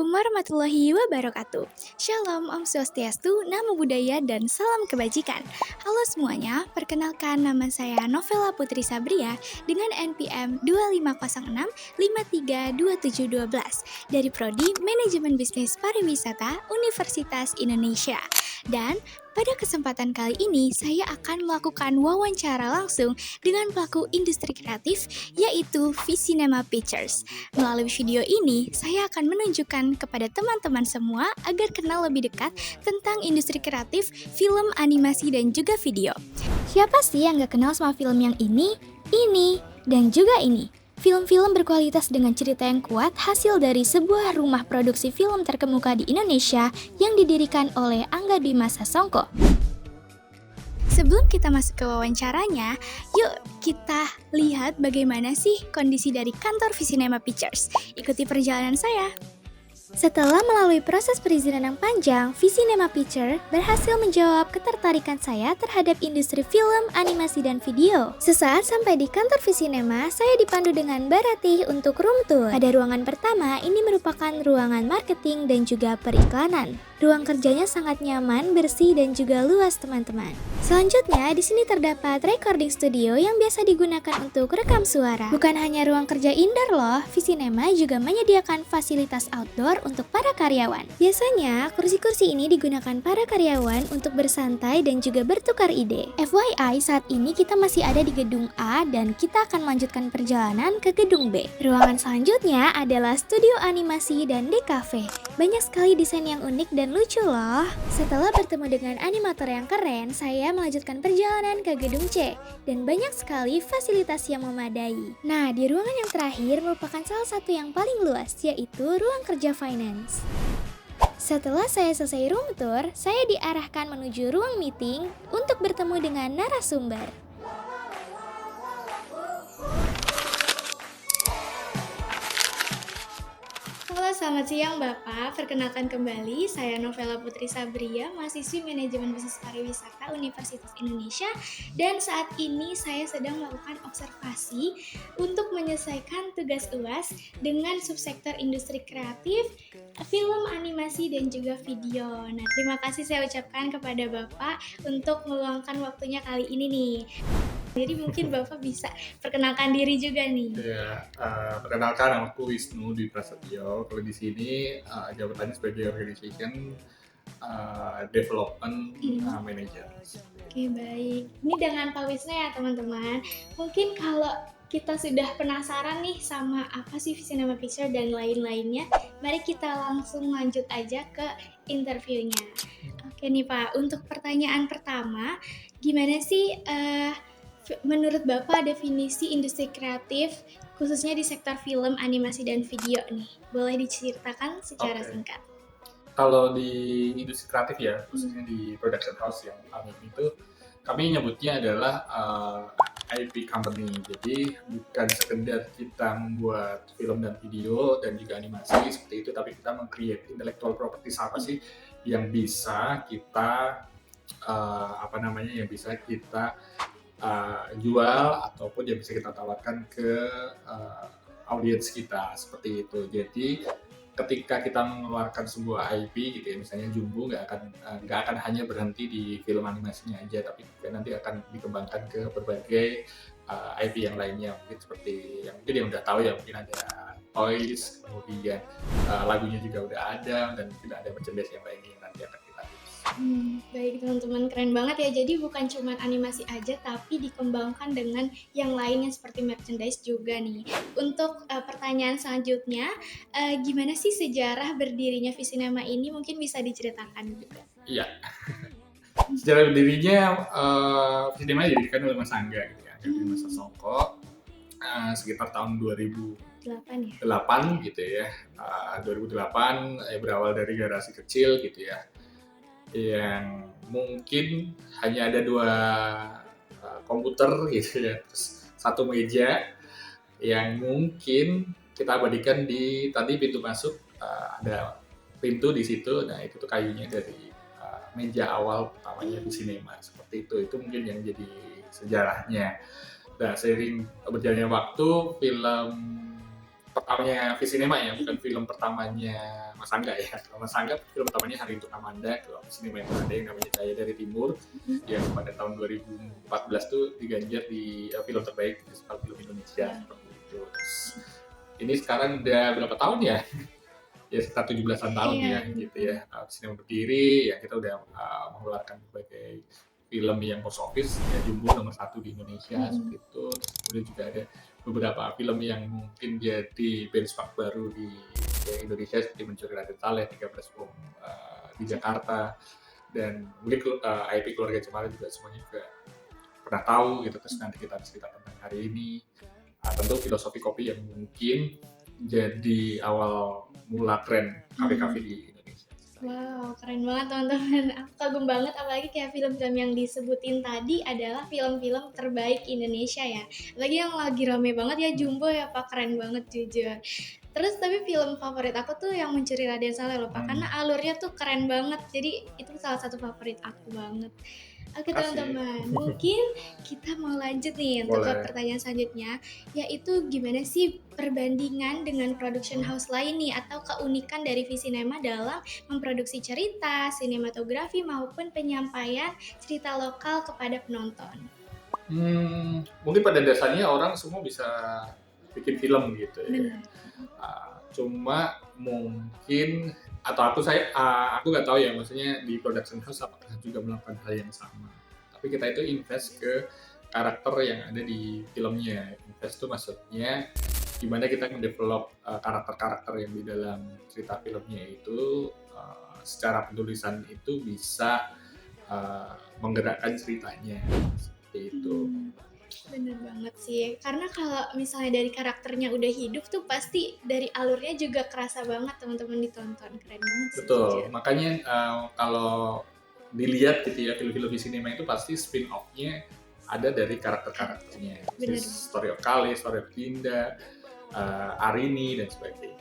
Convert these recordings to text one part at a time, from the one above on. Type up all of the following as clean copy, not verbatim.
Assalamualaikum warahmatullahi wabarakatuh. Shalom, Om Swastiastu, Namo Buddhaya, dan salam kebajikan. Halo semuanya, perkenalkan nama saya Novela Putri Sabria dengan NPM 2506532712 dari Prodi Manajemen Bisnis Pariwisata Universitas Indonesia. Dan pada kesempatan kali ini, saya akan melakukan wawancara langsung dengan pelaku industri kreatif, yaitu Visinema Pictures. Melalui video ini, saya akan menunjukkan kepada teman-teman semua agar kenal lebih dekat tentang industri kreatif, film, animasi, dan juga video. Siapa sih yang gak kenal sama film yang ini, dan juga ini? Film-film berkualitas dengan cerita yang kuat hasil dari sebuah rumah produksi film terkemuka di Indonesia yang didirikan oleh Angga Dwi Masa Songko. Sebelum kita masuk ke wawancaranya, yuk kita lihat bagaimana sih kondisi dari kantor Visinema Pictures. Ikuti perjalanan saya. Setelah melalui proses perizinan yang panjang, Visinema Pictures berhasil menjawab ketertarikan saya terhadap industri film, animasi, dan video. Sesaat sampai di kantor Visinema, saya dipandu dengan Mbak Ratih untuk room tour. Pada ruangan pertama, ini merupakan ruangan marketing dan juga periklanan. Ruang kerjanya sangat nyaman, bersih, dan juga luas, teman-teman. Selanjutnya, di sini terdapat recording studio yang biasa digunakan untuk rekam suara. Bukan hanya ruang kerja indoor loh, Visinema juga menyediakan fasilitas outdoor untuk para karyawan. Biasanya, kursi-kursi ini digunakan para karyawan untuk bersantai dan juga bertukar ide. FYI, saat ini kita masih ada di gedung A dan kita akan melanjutkan perjalanan ke gedung B. Ruangan selanjutnya adalah studio animasi dan DKV. Banyak sekali desain yang unik dan lucu loh. Setelah bertemu dengan animator yang keren, saya melanjutkan perjalanan ke gedung C dan banyak sekali fasilitas yang memadai. Nah, di ruangan yang terakhir merupakan salah satu yang paling luas, yaitu ruang kerja finance. Setelah saya selesai room tour, saya diarahkan menuju ruang meeting untuk bertemu dengan narasumber. Halo, selamat siang Bapak. Perkenalkan kembali, saya Novela Putri Sabria, mahasiswi Manajemen Bisnis Pariwisata Universitas Indonesia. Dan saat ini saya sedang melakukan observasi untuk menyelesaikan tugas UAS dengan subsektor industri kreatif, film, animasi, dan juga video. Nah, terima kasih saya ucapkan kepada Bapak untuk meluangkan waktunya kali ini nih. Jadi mungkin Bapak bisa perkenalkan diri juga nih. Ya, perkenalkan nama aku Wisnu Dwi Prasetyo. Kalau di sini jabatannya sebagai Organization Development Manager. Oke, baik. Ini dengan Pak Wisnu ya teman-teman. Mungkin kalau kita sudah penasaran nih sama apa sih Visinema Pictures dan lain-lainnya, mari kita langsung lanjut aja ke interviewnya. Oke nih Pak, untuk pertanyaan pertama, gimana sih menurut Bapak definisi industri kreatif khususnya di sektor film, animasi, dan video nih? Boleh diceritakan secara singkat? Kalau di industri kreatif ya, khususnya di production house yang kami nyebutnya adalah IP company. Jadi bukan sekedar kita membuat film dan video dan juga animasi seperti itu, tapi kita meng-create intellectual property apa sih yang bisa kita jual ataupun yang bisa kita tawarkan ke audiens kita seperti itu. Jadi ketika kita mengeluarkan sebuah IP gitu ya, misalnya Jumbo nggak akan hanya berhenti di film animasinya aja, tapi juga nanti akan dikembangkan ke berbagai IP yang lainnya, mungkin seperti yang mungkin udah tahu ya, mungkin ada Toys, kemudian lagunya juga udah ada, dan tidak ada merchandise yang lainnya yang nanti akan kita rilis. Baik teman-teman, keren banget ya. Jadi bukan cuma animasi aja, tapi dikembangkan dengan yang lainnya seperti merchandise juga nih. Untuk pertanyaan selanjutnya, gimana sih sejarah berdirinya Visinema ini? Mungkin bisa diceritakan juga. Iya. Sejarah berdirinya Visinema didirikan oleh Mas Angga gitu ya, Angga Dwi Masa Songko sekitar tahun 2008 gitu ya. 2008 berawal dari garasi kecil gitu ya, yang mungkin hanya ada 2 komputer gitu ya, terus 1 meja yang mungkin kita abadikan di tadi pintu masuk, ada pintu di situ. Nah itu tuh kayunya dari meja awal pertamanya di sinema seperti itu mungkin yang jadi sejarahnya. Nah seiring berjalannya waktu, film pertamanya Visinema ya, bukan film pertamanya Mas Angga ya. Kalau Mas Angga film pertamanya Hari Untuk Amanda, kalau Visinema itu ada yang namanya Cahaya dari Timur, yang pada tahun 2014 tuh diganjar di film terbaik festival film Indonesia seperti itu. Terus ini sekarang udah berapa tahun ya? Ya sekitar 17-an tahun ya gitu ya. Visinema berdiri, ya kita udah mengeluarkan berbagai film yang box office, ya Jumbo nomor 1 di Indonesia seperti itu. Terus kemudian juga ada beberapa film yang mungkin jadi benchmark baru di Indonesia seperti Mencuri Raden Saleh, 13 Bom di Jakarta, dan mungkin IP Keluarga Cemara juga semuanya juga pernah tahu gitu. Terus nanti kita cerita tentang hari ini tentu filosofi kopi yang mungkin jadi awal mula tren kafe-kafe di Indonesia. Wow, keren banget teman-teman. Aku kagum banget, apalagi kayak film-film yang disebutin tadi adalah film-film terbaik Indonesia ya. Apalagi yang lagi rame banget ya, Jumbo ya Pak, keren banget jujur. Terus tapi film favorit aku tuh yang Mencuri Raden Saleh loh Pak, karena alurnya tuh keren banget. Jadi itu salah satu favorit aku banget. Oke teman-teman, mungkin kita mau lanjut nih untuk ke pertanyaan selanjutnya, yaitu gimana sih perbandingan dengan production house lain nih, atau keunikan dari Visinema dalam memproduksi cerita, sinematografi maupun penyampaian cerita lokal kepada penonton? Mungkin pada dasarnya orang semua bisa bikin film gitu ya. Cuma mungkin atau aku nggak tahu ya, maksudnya di production house apakah juga melakukan hal yang sama. Tapi kita itu invest ke karakter yang ada di filmnya. Invest itu maksudnya gimana kita mendevelop karakter-karakter yang di dalam cerita filmnya itu secara penulisan itu bisa menggerakkan ceritanya seperti itu. Bener banget sih, karena kalau misalnya dari karakternya udah hidup tuh pasti dari alurnya juga kerasa banget teman-teman ditonton, keren banget sih. Betul, makanya kalau dilihat gitu ya, film-film di sinema itu pasti spin off-nya ada dari karakter-karakternya. Story of Kale, Story of Dinda, Arini, dan sebagainya.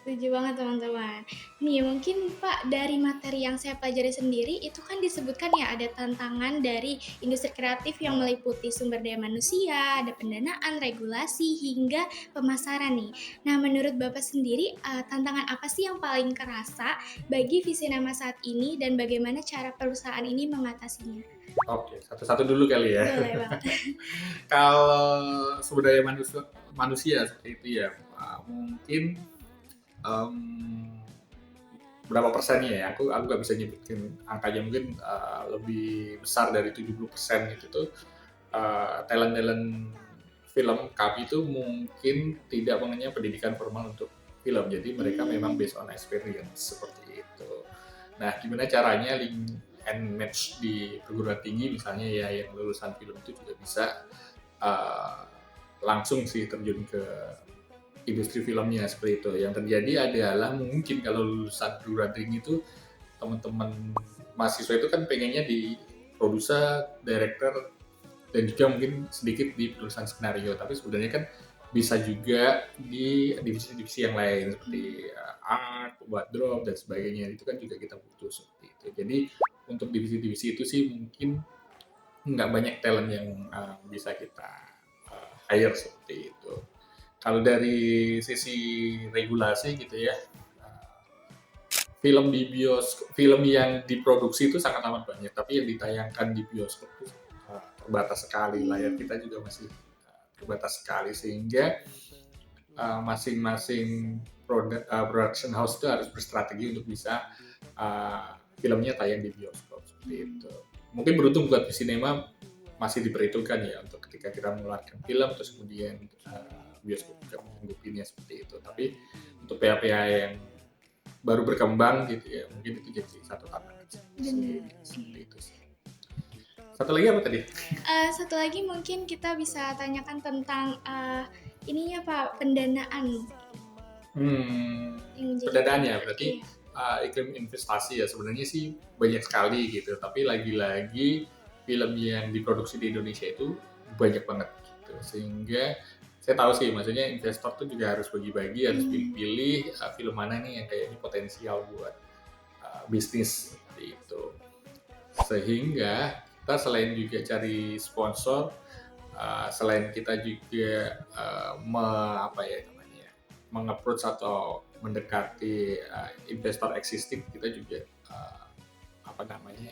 Setuju banget teman-teman. Nih mungkin Pak, dari materi yang saya pelajari sendiri itu kan disebutkan ya ada tantangan dari industri kreatif yang meliputi sumber daya manusia, ada pendanaan, regulasi, hingga pemasaran nih. Nah menurut Bapak sendiri tantangan apa sih yang paling kerasa bagi Visinema saat ini dan bagaimana cara perusahaan ini mengatasinya? Oke, satu-satu dulu kali ya. Boleh banget. Kalau sumber daya manusia seperti itu ya, mungkin berapa persennya ya, aku nggak bisa nyebutin angkanya, mungkin lebih besar dari 70% itu tuh talent film kami itu mungkin tidak mengenyam pendidikan formal untuk film, jadi mereka memang based on experience seperti itu. Nah, gimana caranya link and match di perguruan tinggi misalnya ya, yang lulusan film itu juga bisa langsung sih terjun ke industri filmnya seperti itu. Yang terjadi adalah mungkin kalau lulusan perguruan tinggi itu teman-teman mahasiswa itu kan pengennya di produser, director, dan juga mungkin sedikit di penulisan skenario. Tapi sebenarnya kan bisa juga di divisi-divisi yang lain seperti art, wardrobe, dan sebagainya. Itu kan juga kita butuh seperti itu. Jadi untuk divisi-divisi itu sih mungkin nggak banyak talent yang bisa kita hire seperti itu. Kalau dari sisi regulasi gitu ya, film di bioskop, film yang diproduksi itu sangat amat banyak, tapi yang ditayangkan di bioskop itu terbatas sekali. Layar kita juga masih terbatas sekali, sehingga masing-masing production house itu harus berstrategi untuk bisa filmnya tayang di bioskop seperti itu. Mungkin beruntung buat Visinema masih diperhitungkan ya untuk ketika kita mengeluarkan film terus kemudian bioskop juga menyanggupinya seperti itu. Tapi untuk PH-PH yang baru berkembang gitu ya, mungkin itu jadi satu tantangan seperti itu sih. Satu lagi apa tadi? Satu lagi mungkin kita bisa tanyakan tentang ininya Pak, pendanaan. Pendanaan ya, berarti iklim investasi ya sebenarnya sih banyak sekali gitu. Tapi lagi-lagi film yang diproduksi di Indonesia itu banyak banget gitu, sehingga saya tahu sih, maksudnya investor tuh juga harus bagi-bagi, harus pilih-pilih film mana nih yang kayaknya potensial buat bisnis seperti itu. Sehingga kita selain juga cari sponsor, selain kita juga meng-approach atau mendekati investor existing, kita juga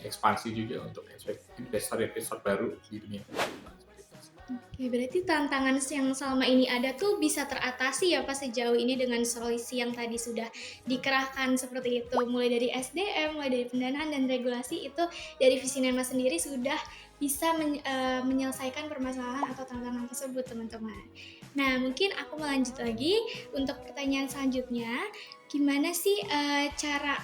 ekspansi juga untuk investor-investor baru di dunia perfilman. Oke, berarti tantangan yang selama ini ada tuh bisa teratasi ya Pak sejauh ini dengan solusi yang tadi sudah dikerahkan seperti itu. Mulai dari SDM, mulai dari pendanaan dan regulasi itu dari Visinema sendiri sudah bisa menyelesaikan permasalahan atau tantangan tersebut teman-teman. Nah mungkin aku melanjut lagi untuk pertanyaan selanjutnya. Gimana sih cara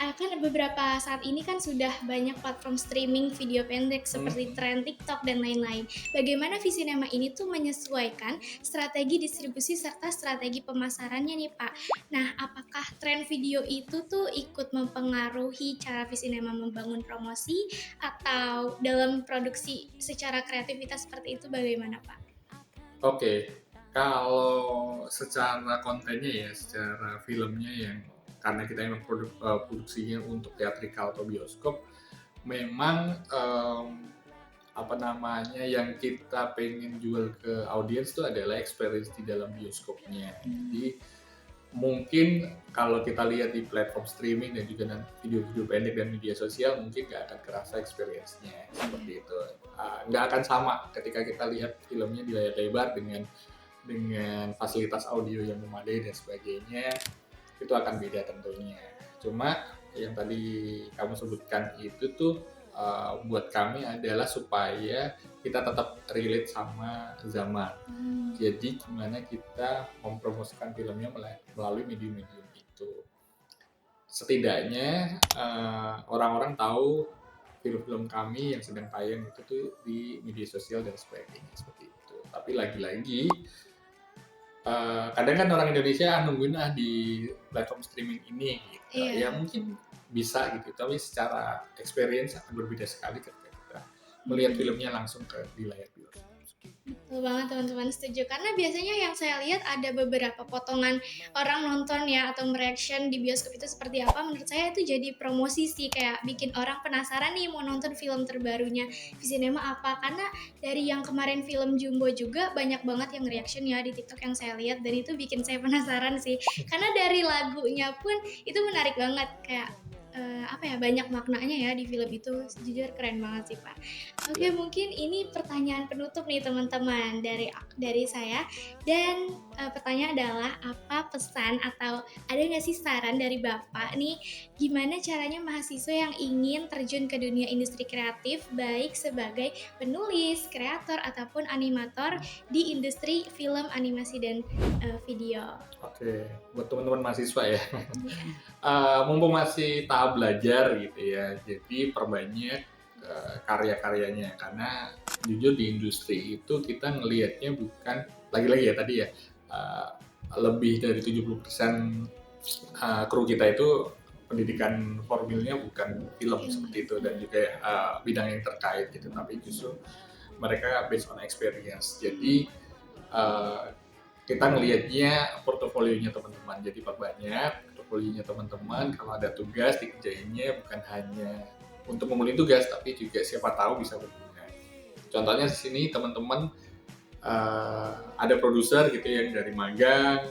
kan beberapa saat ini kan sudah banyak platform streaming video pendek seperti tren TikTok dan lain-lain. Bagaimana Visinema ini tuh menyesuaikan strategi distribusi serta strategi pemasarannya nih Pak. Nah, apakah tren video itu tuh ikut mempengaruhi cara Visinema membangun promosi atau dalam produksi secara kreativitas seperti itu bagaimana Pak? Oke, kalau secara kontennya ya, secara filmnya yang karena kita emang produksinya untuk teatrikal atau bioskop, memang yang kita pengen jual ke audiens itu adalah experience di dalam bioskopnya. Jadi mungkin kalau kita lihat di platform streaming dan juga video-video pendek dan media sosial, mungkin nggak akan kerasa experience-nya seperti itu. Nggak akan sama ketika kita lihat filmnya di layar lebar dengan fasilitas audio yang memadai dan sebagainya, itu akan beda tentunya. Cuma yang tadi kamu sebutkan itu tuh buat kami adalah supaya kita tetap relate sama zaman. Jadi gimana kita mempromosikan filmnya melalui medium-medium itu. Setidaknya orang-orang tahu film-film kami yang sedang tayang itu tuh di media sosial dan sebagainya seperti itu. Tapi lagi-lagi kadang kan orang Indonesia nungguin di platform streaming ini gitu. Ya mungkin bisa gitu, tapi secara experience akan berbeda sekali ketika kita melihat filmnya langsung di layar bioskop. Betul banget teman-teman, setuju. Karena biasanya yang saya lihat ada beberapa potongan orang nonton ya atau mereaction di bioskop itu seperti apa. Menurut saya itu jadi promosi sih, kayak bikin orang penasaran nih mau nonton film terbarunya Visinema apa. Karena dari yang kemarin film Jumbo juga banyak banget yang reaction ya di TikTok yang saya lihat, dan itu bikin saya penasaran sih. Karena dari lagunya pun itu menarik banget, kayak banyak maknanya ya di film itu. Jujur keren banget sih Pak. Oke, mungkin ini pertanyaan penutup nih teman-teman dari saya, dan pertanyaan adalah apa pesan atau ada nggak sih saran dari Bapak nih gimana caranya mahasiswa yang ingin terjun ke dunia industri kreatif baik sebagai penulis, kreator ataupun animator di industri film, animasi dan video. Oke, buat teman-teman mahasiswa ya, mumpung masih tahap belajar gitu ya, jadi perbanyak karya-karyanya, karena jujur di industri itu kita ngelihatnya bukan, lagi-lagi ya tadi ya, lebih dari 70% kru kita itu pendidikan formilnya bukan film seperti itu, dan juga bidang yang terkait gitu, tapi justru mereka based on experience. Jadi kita ngelihatnya portofolionya teman-teman, jadi perbanyak portofolionya teman-teman. Kalau ada tugas dikerjainnya bukan hanya untuk memenuhi tugas, tapi juga siapa tahu bisa berguna. Contohnya di sini teman-teman ada produser gitu yang dari magang,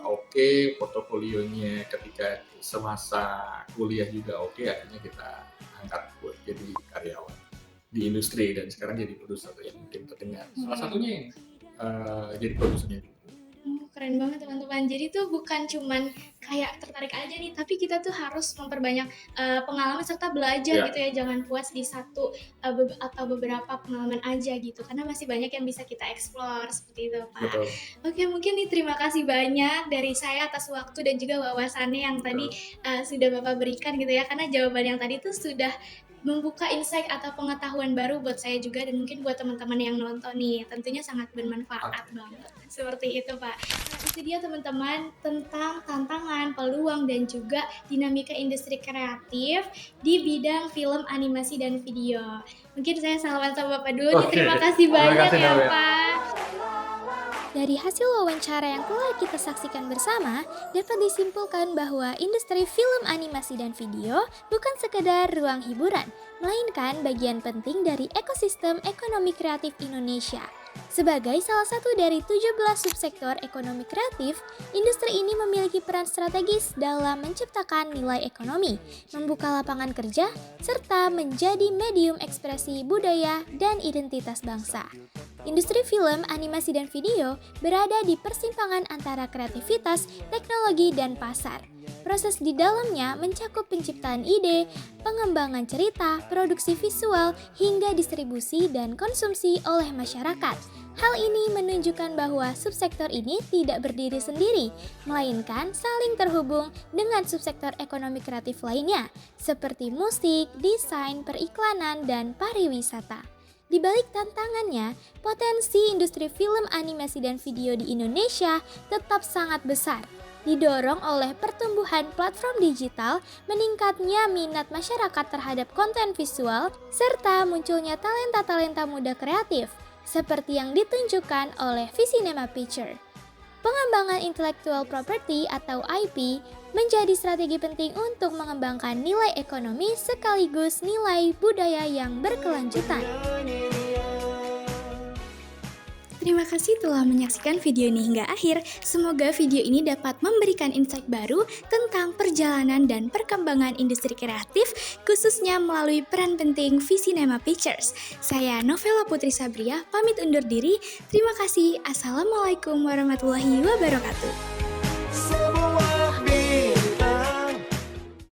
oke, portofolionya ketika semasa kuliah juga oke, akhirnya kita angkat buat jadi karyawan di industri dan sekarang jadi produser yang mungkin terdengar. Salah satunya yang jadi produsernya. Keren banget teman-teman. Jadi tuh bukan cuman kayak tertarik aja nih, tapi kita tuh harus memperbanyak pengalaman serta belajar gitu ya. Jangan puas di satu atau beberapa pengalaman aja gitu, karena masih banyak yang bisa kita explore seperti itu Pak. Betul. Oke, mungkin nih terima kasih banyak dari saya atas waktu dan juga wawasannya yang tadi sudah Bapak berikan gitu ya, karena jawaban yang tadi tuh sudah membuka insight atau pengetahuan baru buat saya juga, dan mungkin buat teman-teman yang nonton nih tentunya sangat bermanfaat banget. Seperti itu Pak. Nah, itu dia teman-teman tentang tantangan, peluang dan juga dinamika industri kreatif di bidang film, animasi dan video. Mungkin saya salaman sama Bapak dulu nih. Terima kasih banyak ya Pak. Dari hasil wawancara yang telah kita saksikan bersama, dapat disimpulkan bahwa industri film, animasi, dan video bukan sekedar ruang hiburan, melainkan bagian penting dari ekosistem ekonomi kreatif Indonesia. Sebagai salah satu dari 17 subsektor ekonomi kreatif, industri ini memiliki peran strategis dalam menciptakan nilai ekonomi, membuka lapangan kerja, serta menjadi medium ekspresi budaya dan identitas bangsa. Industri film, animasi, dan video berada di persimpangan antara kreativitas, teknologi, dan pasar. Proses di dalamnya mencakup penciptaan ide, pengembangan cerita, produksi visual, hingga distribusi dan konsumsi oleh masyarakat. Hal ini menunjukkan bahwa subsektor ini tidak berdiri sendiri, melainkan saling terhubung dengan subsektor ekonomi kreatif lainnya, seperti musik, desain, periklanan, dan pariwisata. Di balik tantangannya, potensi industri film, animasi, dan video di Indonesia tetap sangat besar. Didorong oleh pertumbuhan platform digital, meningkatnya minat masyarakat terhadap konten visual, serta munculnya talenta-talenta muda kreatif, seperti yang ditunjukkan oleh Visinema Picture. Pengembangan intellectual property atau IP menjadi strategi penting untuk mengembangkan nilai ekonomi sekaligus nilai budaya yang berkelanjutan. Terima kasih telah menyaksikan video ini hingga akhir. Semoga video ini dapat memberikan insight baru tentang perjalanan dan perkembangan industri kreatif, khususnya melalui peran penting Visinema Pictures. Saya Novela Putri Sabria, pamit undur diri. Terima kasih. Assalamualaikum warahmatullahi wabarakatuh.